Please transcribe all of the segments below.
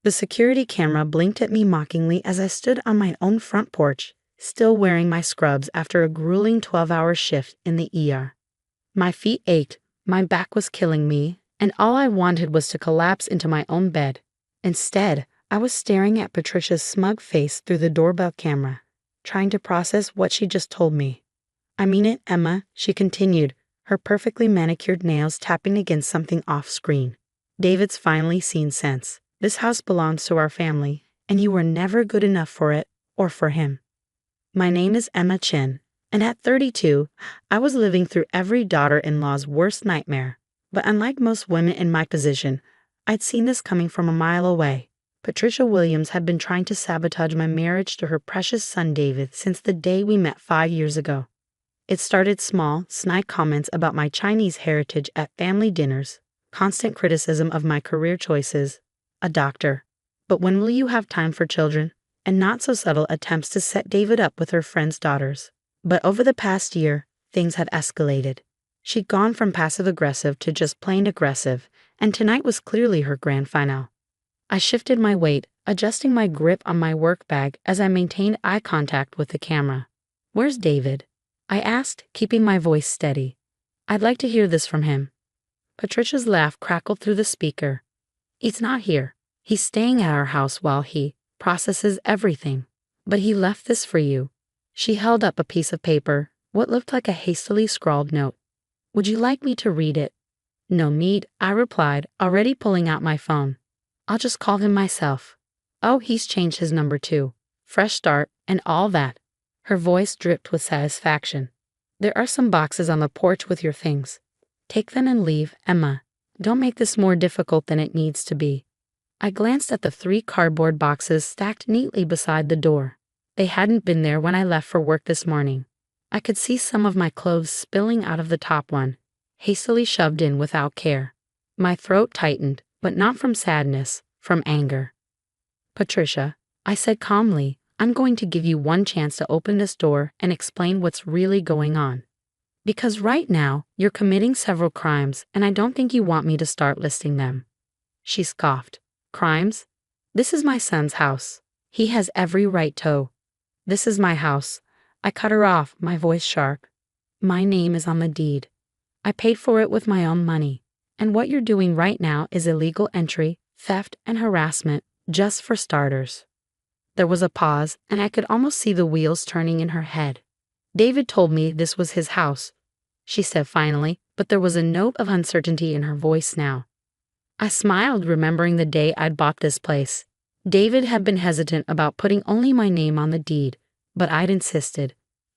The security camera blinked at me mockingly as I stood on my own front porch, still wearing my scrubs after a grueling 12-hour shift in the ER. My feet ached, my back was killing me, and all I wanted was to collapse into my own bed. Instead, I was staring at Patricia's smug face through the doorbell camera, trying to process what she just told me. "I mean it, Emma," she continued, her perfectly manicured nails tapping against something off-screen. "David's finally seen sense. This house belongs to our family, and you were never good enough for it or for him." My name is Emma Chin, and at 32, I was living through every daughter-in-law's worst nightmare. But unlike most women in my position, I'd seen this coming from a mile away. Patricia Williams had been trying to sabotage my marriage to her precious son David since the day we met 5 years ago. It started small, snide comments about my Chinese heritage at family dinners, constant criticism of my career choices, a doctor. But when will you have time for children? And not so subtle attempts to set David up with her friends' daughters. But over the past year, things had escalated. She'd gone from passive-aggressive to just plain aggressive, and tonight was clearly her grand finale. I shifted my weight, adjusting my grip on my work bag as I maintained eye contact with the camera. "Where's David?" I asked, keeping my voice steady. "I'd like to hear this from him." Patricia's laugh crackled through the speaker. "He's not here. He's staying at our house while he processes everything. But he left this for you." She held up a piece of paper, what looked like a hastily scrawled note. "Would you like me to read it?" "No need," I replied, already pulling out my phone. "I'll just call him myself." "Oh, he's changed his number too. Fresh start, and all that." Her voice dripped with satisfaction. "There are some boxes on the porch with your things. Take them and leave, Emma. Don't make this more difficult than it needs to be." I glanced at the 3 cardboard boxes stacked neatly beside the door. They hadn't been there when I left for work this morning. I could see some of my clothes spilling out of the top one, hastily shoved in without care. My throat tightened, but not from sadness, from anger. "Patricia," I said calmly, "I'm going to give you one chance to open this door and explain what's really going on. Because right now, you're committing several crimes, and I don't think you want me to start listing them." She scoffed. "Crimes? This is my son's house. He has every right to." "This is my house." I cut her off, my voice sharp. "My name is on the deed. I paid for it with my own money. And what you're doing right now is illegal entry, theft, and harassment, just for starters." There was a pause, and I could almost see the wheels turning in her head. "David told me this was his house," she said finally, but there was a note of uncertainty in her voice now. I smiled, remembering the day I'd bought this place. David had been hesitant about putting only my name on the deed, but I'd insisted.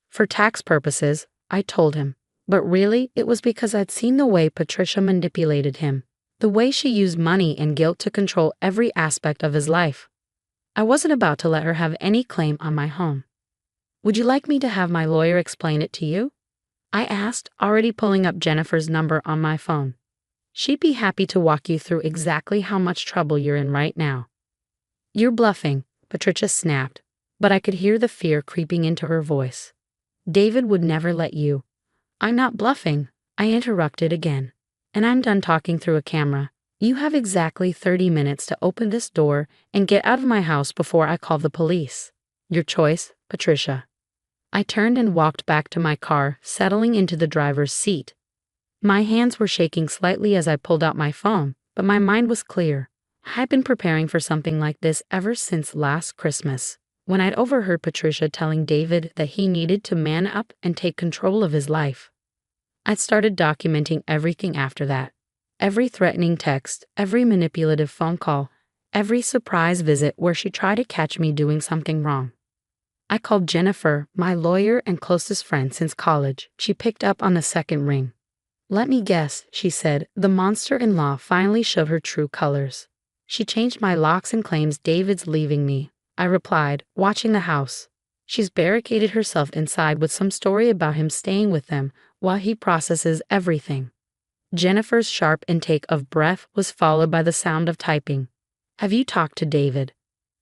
For tax purposes, I told him. But really, it was because I'd seen the way Patricia manipulated him, the way she used money and guilt to control every aspect of his life. I wasn't about to let her have any claim on my home. "Would you like me to have my lawyer explain it to you?" I asked, already pulling up Jennifer's number on my phone. "She'd be happy to walk you through exactly how much trouble you're in right now." "You're bluffing," Patricia snapped, but I could hear the fear creeping into her voice. "David would never let you." "I'm not bluffing," I interrupted again. "And I'm done talking through a camera. You have exactly 30 minutes to open this door and get out of my house before I call the police. Your choice, Patricia." I turned and walked back to my car, settling into the driver's seat. My hands were shaking slightly as I pulled out my phone, but my mind was clear. I'd been preparing for something like this ever since last Christmas, when I'd overheard Patricia telling David that he needed to man up and take control of his life. I'd started documenting everything after that. Every threatening text, every manipulative phone call, every surprise visit where she tried to catch me doing something wrong. I called Jennifer, my lawyer and closest friend since college. She picked up on the second ring. "Let me guess," she said. "The monster-in-law finally showed her true colors." "She changed my locks and claims David's leaving me," I replied, watching the house. "She's barricaded herself inside with some story about him staying with them while he processes everything." Jennifer's sharp intake of breath was followed by the sound of typing. "Have you talked to David?"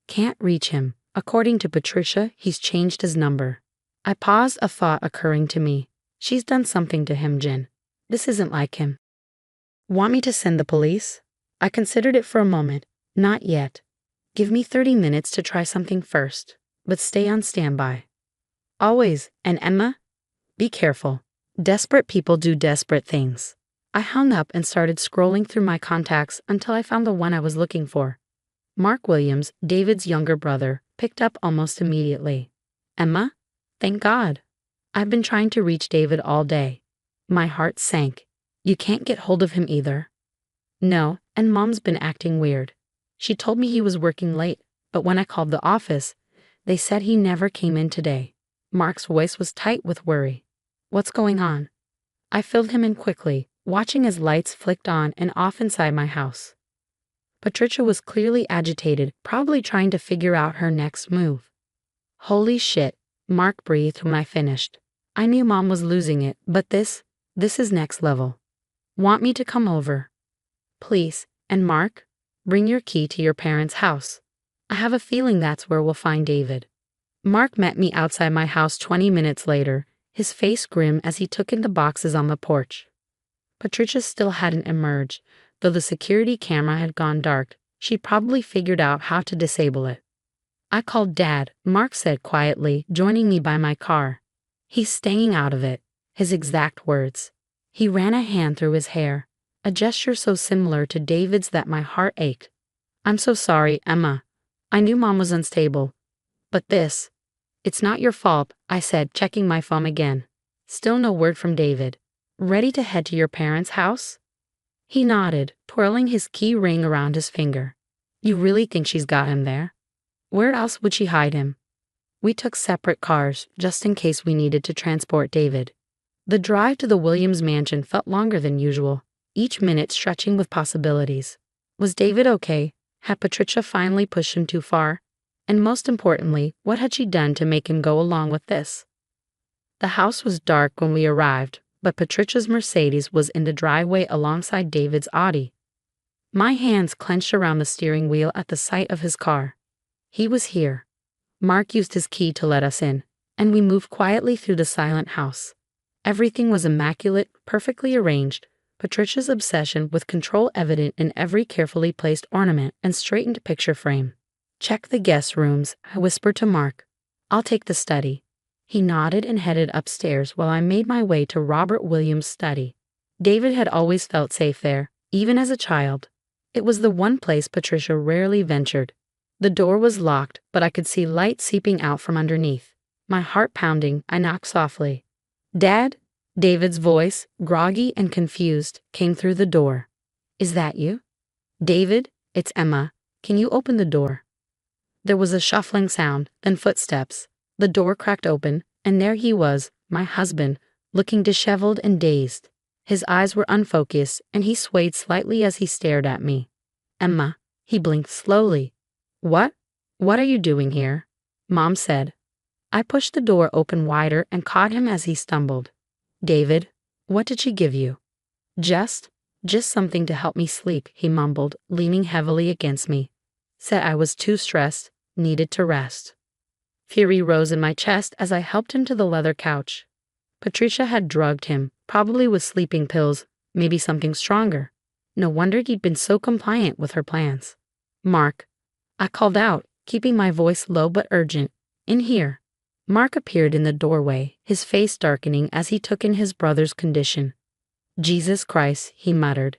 "Can't reach him. According to Patricia, he's changed his number." I paused, a thought occurring to me. She's done something to him, Jen. This isn't like him. "Want me to send the police?" I considered it for a moment. "Not yet. Give me 30 minutes to try something first, but stay on standby. Always, and Emma, be careful. Desperate people do desperate things. I hung up and started scrolling through my contacts until I found the one I was looking for. Mark Williams, David's younger brother, picked up almost immediately. Emma? Thank God. I've been trying to reach David all day. My heart sank. You can't get hold of him either. No, and Mom's been acting weird. She told me he was working late, but when I called the office, they said he never came in today. Mark's voice was tight with worry. What's going on? I filled him in quickly, watching as lights flicked on and off inside my house. Patricia was clearly agitated, probably trying to figure out her next move. Holy shit, Mark breathed when I finished. I knew Mom was losing it, but this is next level. Want me to come over? Please, and Mark, bring your key to your parents' house. I have a feeling that's where we'll find David. Mark met me outside my house 20 minutes later, his face grim as he took in the boxes on the porch. Patricia still hadn't emerged, though the security camera had gone dark. She'd probably figured out how to disable it. I called Dad, Mark said quietly, joining me by my car. He's staying out of it, his exact words. He ran a hand through his hair, a gesture so similar to David's that my heart ached. I'm so sorry, Emma. I knew Mom was unstable. But it's not your fault, I said, checking my phone again. Still no word from David. Ready to head to your parents' house? He nodded, twirling his key ring around his finger. You really think she's got him there? Where else would she hide him? We took separate cars, just in case we needed to transport David. The drive to the Williams mansion felt longer than usual, each minute stretching with possibilities. Was David okay? Had Patricia finally pushed him too far? And most importantly, what had she done to make him go along with this? The house was dark when we arrived, but Patricia's Mercedes was in the driveway alongside David's Audi. My hands clenched around the steering wheel at the sight of his car. He was here. Mark used his key to let us in, and we moved quietly through the silent house. Everything was immaculate, perfectly arranged, Patricia's obsession with control evident in every carefully placed ornament and straightened picture frame. Check the guest rooms, I whispered to Mark. I'll take the study. He nodded and headed upstairs while I made my way to Robert Williams' study. David had always felt safe there, even as a child. It was the one place Patricia rarely ventured. The door was locked, but I could see light seeping out from underneath. My heart pounding, I knocked softly. Dad? David's voice, groggy and confused, came through the door. Is that you? David, it's Emma. Can you open the door? There was a shuffling sound, then footsteps. The door cracked open, and there he was, my husband, looking disheveled and dazed. His eyes were unfocused, and he swayed slightly as he stared at me. Emma, he blinked slowly. What? What are you doing here? Mom said. I pushed the door open wider and caught him as he stumbled. David, what did she give you? Just something to help me sleep, he mumbled, leaning heavily against me. Said I was too stressed, needed to rest. Fury rose in my chest as I helped him to the leather couch. Patricia had drugged him, probably with sleeping pills, maybe something stronger. No wonder he'd been so compliant with her plans. Mark. I called out, keeping my voice low but urgent. In here. Mark appeared in the doorway, his face darkening as he took in his brother's condition. Jesus Christ, he muttered.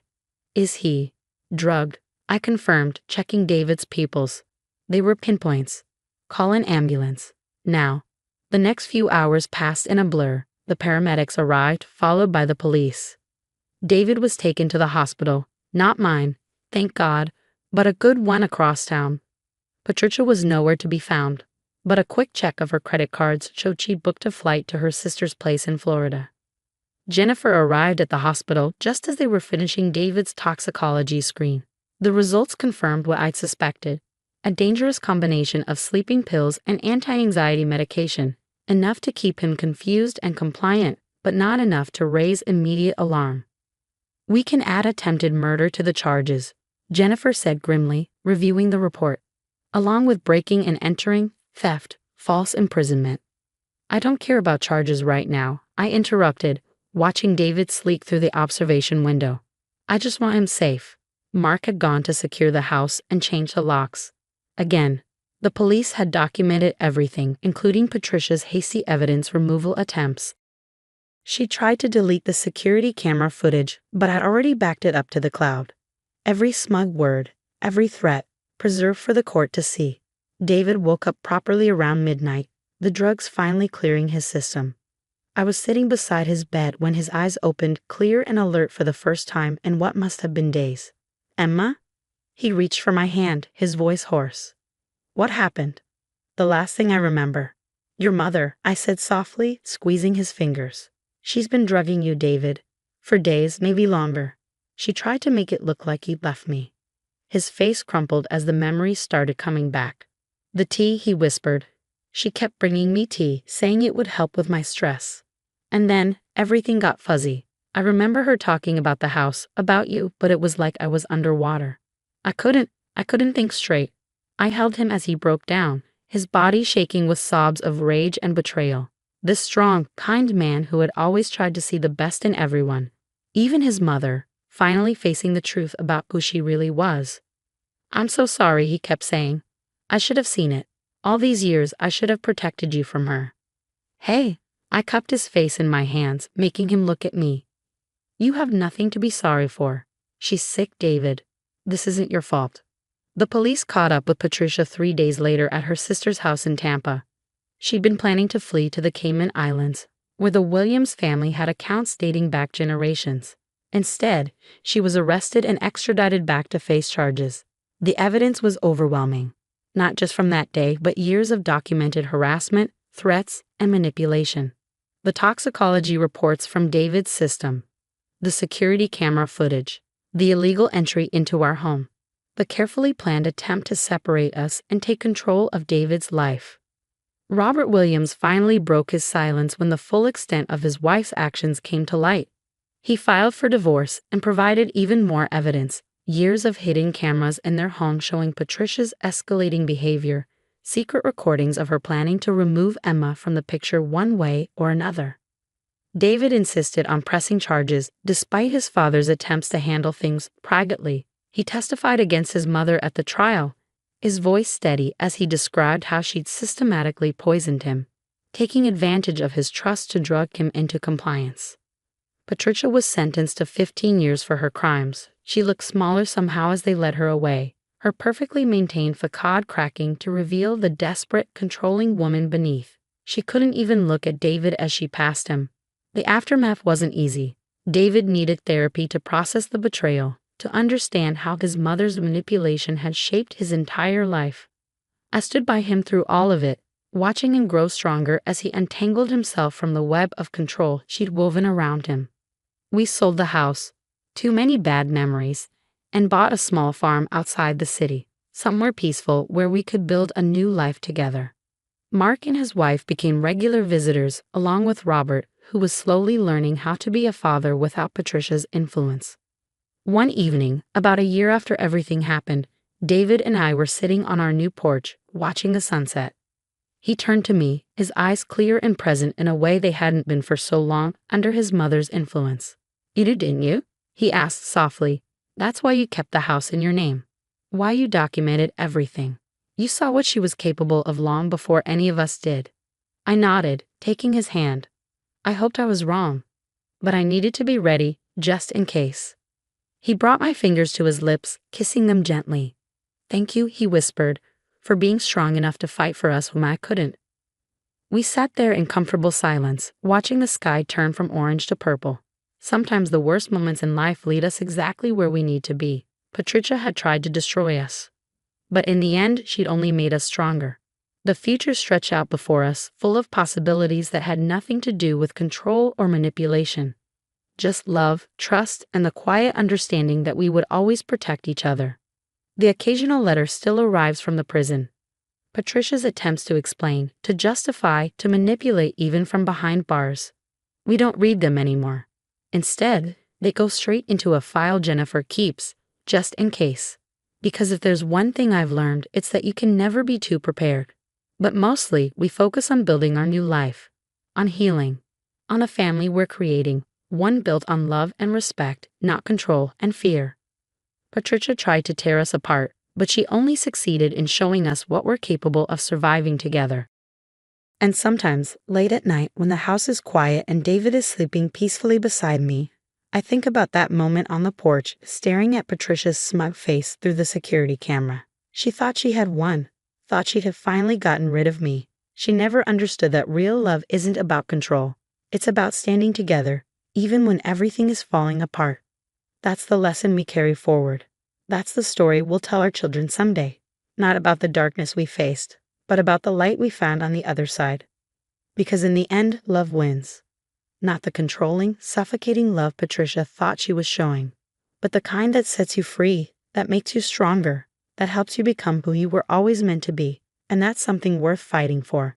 Is he drugged? I confirmed, checking David's pupils. They were pinpoints. Call an ambulance. Now. The next few hours passed in a blur. The paramedics arrived, followed by the police. David was taken to the hospital. Not mine, thank God, but a good one across town. Patricia was nowhere to be found, but a quick check of her credit cards showed she'd booked a flight to her sister's place in Florida. Jennifer arrived at the hospital just as they were finishing David's toxicology screen. The results confirmed what I'd suspected. A dangerous combination of sleeping pills and anti-anxiety medication, enough to keep him confused and compliant, but not enough to raise immediate alarm. We can add attempted murder to the charges, Jennifer said grimly, reviewing the report, along with breaking and entering, theft, false imprisonment. I don't care about charges right now, I interrupted, watching David sleep through the observation window. I just want him safe. Mark had gone to secure the house and change the locks. Again, the police had documented everything, including Patricia's hasty evidence removal attempts. She tried to delete the security camera footage, but had already backed it up to the cloud. Every smug word, every threat, preserved for the court to see. David woke up properly around midnight, the drugs finally clearing his system. I was sitting beside his bed when his eyes opened, clear and alert for the first time in what must have been days. "Emma?" He reached for my hand, his voice hoarse. "What happened?" "The last thing I remember. Your mother," I said softly, squeezing his fingers. "She's been drugging you, David. For days, maybe longer. She tried to make it look like you'd left me." His face crumpled as the memories started coming back. "The tea," he whispered. "She kept bringing me tea, saying it would help with my stress. And then, everything got fuzzy. I remember her talking about the house, about you, but it was like I was underwater. I couldn't think straight." I held him as he broke down, his body shaking with sobs of rage and betrayal. This strong, kind man who had always tried to see the best in everyone, even his mother, finally facing the truth about who she really was. "I'm so sorry," he kept saying. "I should have seen it. All these years I should have protected you from her." "Hey," I cupped his face in my hands, making him look at me. "You have nothing to be sorry for. She's sick, David. This isn't your fault." The police caught up with Patricia 3 days later at her sister's house in Tampa. She'd been planning to flee to the Cayman Islands, where the Williams family had accounts dating back generations. Instead, she was arrested and extradited back to face charges. The evidence was overwhelming, not just from that day, but years of documented harassment, threats, and manipulation. The toxicology reports from David's system, the security camera footage, the illegal entry into our home, the carefully planned attempt to separate us and take control of David's life. Robert Williams finally broke his silence when the full extent of his wife's actions came to light. He filed for divorce and provided even more evidence, years of hidden cameras in their home showing Patricia's escalating behavior, secret recordings of her planning to remove Emma from the picture one way or another. David insisted on pressing charges despite his father's attempts to handle things privately. He testified against his mother at the trial, his voice steady as he described how she'd systematically poisoned him, taking advantage of his trust to drug him into compliance. Patricia was sentenced to 15 years for her crimes. She looked smaller somehow as they led her away, her perfectly maintained facade cracking to reveal the desperate, controlling woman beneath. She couldn't even look at David as she passed him. The aftermath wasn't easy. David needed therapy to process the betrayal, to understand how his mother's manipulation had shaped his entire life. I stood by him through all of it, watching him grow stronger as he untangled himself from the web of control she'd woven around him. We sold the house, too many bad memories, and bought a small farm outside the city, somewhere peaceful where we could build a new life together. Mark and his wife became regular visitors, along with Robert, who was slowly learning how to be a father without Patricia's influence. One evening, about a year after everything happened, David and I were sitting on our new porch, watching the sunset. He turned to me, his eyes clear and present in a way they hadn't been for so long under his mother's influence. "You do, didn't you?" he asked softly. "That's why you kept the house in your name. Why you documented everything. You saw what she was capable of long before any of us did." I nodded, taking his hand. I hoped I was wrong, but I needed to be ready, just in case. He brought my fingers to his lips, kissing them gently. "Thank you," he whispered, "for being strong enough to fight for us when I couldn't." We sat there in comfortable silence, watching the sky turn from orange to purple. Sometimes the worst moments in life lead us exactly where we need to be. Patricia had tried to destroy us, but in the end, she'd only made us stronger. The future stretched out before us, full of possibilities that had nothing to do with control or manipulation. Just love, trust, and the quiet understanding that we would always protect each other. The occasional letter still arrives from the prison. Patricia's attempts to explain, to justify, to manipulate even from behind bars. We don't read them anymore. Instead, they go straight into a file Jennifer keeps, just in case. Because if there's one thing I've learned, it's that you can never be too prepared. But mostly, we focus on building our new life, on healing, on a family we're creating, one built on love and respect, not control and fear. Patricia tried to tear us apart, but she only succeeded in showing us what we're capable of surviving together. And sometimes, late at night, when the house is quiet and David is sleeping peacefully beside me, I think about that moment on the porch, staring at Patricia's smug face through the security camera. She thought she had won, thought she'd have finally gotten rid of me. She never understood that real love isn't about control. It's about standing together, even when everything is falling apart. That's the lesson we carry forward. That's the story we'll tell our children someday. Not about the darkness we faced, but about the light we found on the other side. Because in the end, love wins. Not the controlling, suffocating love Patricia thought she was showing, but the kind that sets you free, that makes you stronger, that helps you become who you were always meant to be, and that's something worth fighting for.